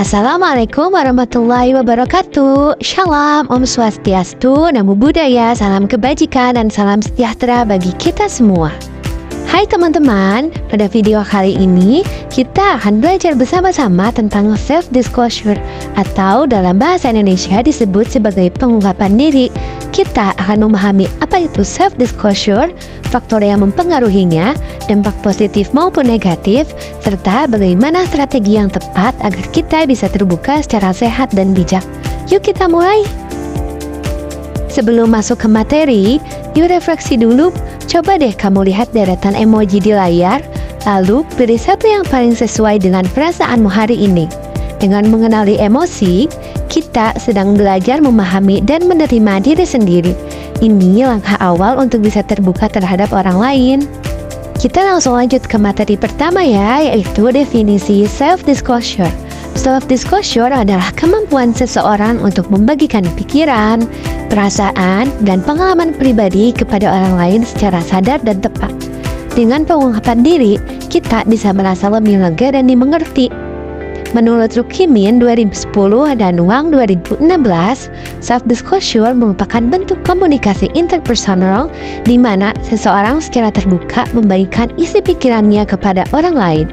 Assalamualaikum warahmatullahi wabarakatuh. Shalom, Om Swastiastu, Namo Buddhaya, salam kebajikan dan salam sejahtera bagi kita semua. Hai teman-teman, pada video kali ini kita akan belajar bersama-sama tentang self-disclosure atau dalam bahasa Indonesia disebut sebagai pengungkapan diri. Kita akan memahami apa itu self-disclosure, faktor yang mempengaruhinya, dampak positif maupun negatif, serta bagaimana strategi yang tepat agar kita bisa terbuka secara sehat dan bijak. Yuk kita mulai! Sebelum masuk ke materi, yuk refleksi dulu. Coba deh kamu lihat deretan emoji di layar, lalu pilih satu yang paling sesuai dengan perasaanmu hari ini. Dengan mengenali emosi, kita sedang belajar memahami dan menerima diri sendiri. Ini langkah awal untuk bisa terbuka terhadap orang lain. Kita langsung lanjut ke materi pertama ya, yaitu definisi self-disclosure. Self-disclosure adalah kemampuan seseorang untuk membagikan pikiran, perasaan, dan pengalaman pribadi kepada orang lain secara sadar dan tepat. Dengan pengungkapan diri, kita bisa merasa lebih lega dan dimengerti. Menurut Rukimin 2010 dan Wang 2016, self-disclosure merupakan bentuk komunikasi interpersonal di mana seseorang secara terbuka membagikan isi pikirannya kepada orang lain.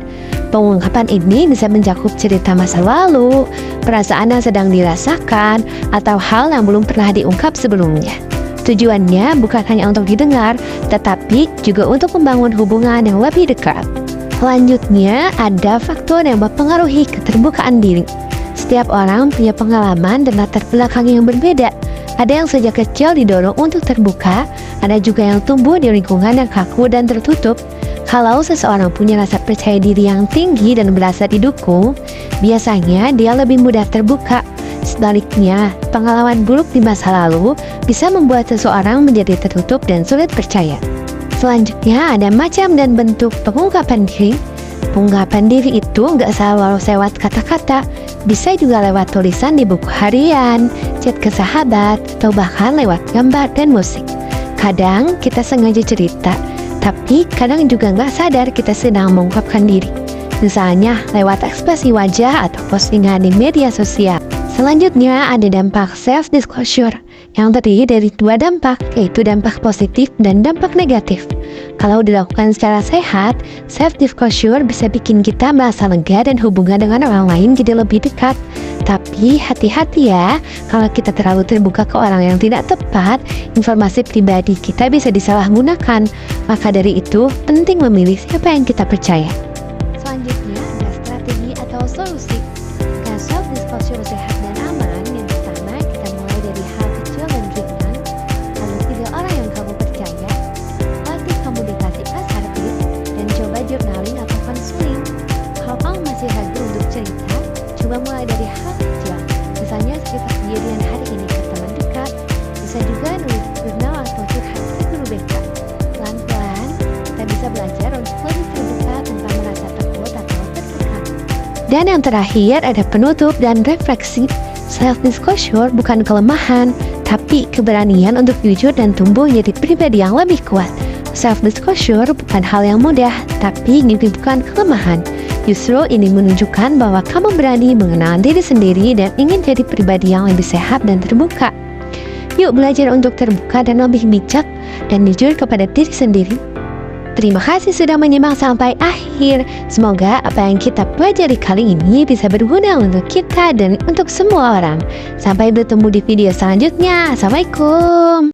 Pengungkapan ini bisa mencakup cerita masa lalu, perasaan yang sedang dirasakan, atau hal yang belum pernah diungkap sebelumnya. Tujuannya bukan hanya untuk didengar, tetapi juga untuk membangun hubungan yang lebih dekat. Selanjutnya, ada faktor yang mempengaruhi keterbukaan diri. Setiap orang punya pengalaman dan latar belakang yang berbeda. Ada yang sejak kecil didorong untuk terbuka, ada juga yang tumbuh di lingkungan yang kaku dan tertutup. Kalau seseorang punya rasa percaya diri yang tinggi dan merasa didukung, biasanya dia lebih mudah terbuka. Sebaliknya, pengalaman buruk di masa lalu bisa membuat seseorang menjadi tertutup dan sulit percaya. Selanjutnya ada macam dan bentuk pengungkapan diri. Pengungkapan diri itu nggak selalu lewat kata-kata, bisa juga lewat tulisan di buku harian, chat ke sahabat, atau bahkan lewat gambar dan musik. Kadang kita sengaja cerita, tapi kadang juga nggak sadar kita sedang mengungkapkan diri. Misalnya lewat ekspresi wajah atau postingan di media sosial. Selanjutnya ada dampak self-disclosure yang terdiri dari dua dampak, yaitu dampak positif dan dampak negatif. Kalau dilakukan secara sehat, self-disclosure bisa bikin kita merasa lega dan hubungan dengan orang lain jadi lebih dekat. Tapi hati-hati ya, kalau kita terlalu terbuka ke orang yang tidak tepat, informasi pribadi kita bisa disalahgunakan. Maka dari itu, penting memilih siapa yang kita percaya. Selanjutnya ada strategi atau solusi. Jika self-disclosure sehat dan aman, yang pertama kita mulai dari hal kecil dan ringan. Lalu pilih orang yang kamu percaya, latih komunikasi asertif, dan coba journaling atau konseling. Kalau kamu masih ragu untuk cerita, coba mulai dari hal kecil. Misalnya cerita kejadian hari ini ke teman dekat. Bisa juga nulis jurnal atau curhat ke guru BK. Pelan-pelan, kita bisa belajar untuk lebih terbuka tanpa merasa takut atau tertekan. Dan yang terakhir ada penutup dan refleksi. Self-disclosure bukan kelemahan, tapi keberanian untuk jujur dan tumbuh jadi pribadi yang lebih kuat. Self-disclosure bukan hal yang mudah, tapi ini bukan kelemahan. Justru ini menunjukkan bahwa kamu berani mengenal diri sendiri dan ingin jadi pribadi yang lebih sehat dan terbuka. Yuk belajar untuk terbuka dan lebih bijak dan jujur kepada diri sendiri. Terima kasih sudah menyimak sampai akhir. Semoga apa yang kita pelajari kali ini bisa berguna untuk kita dan untuk semua orang. Sampai bertemu di video selanjutnya. Assalamualaikum.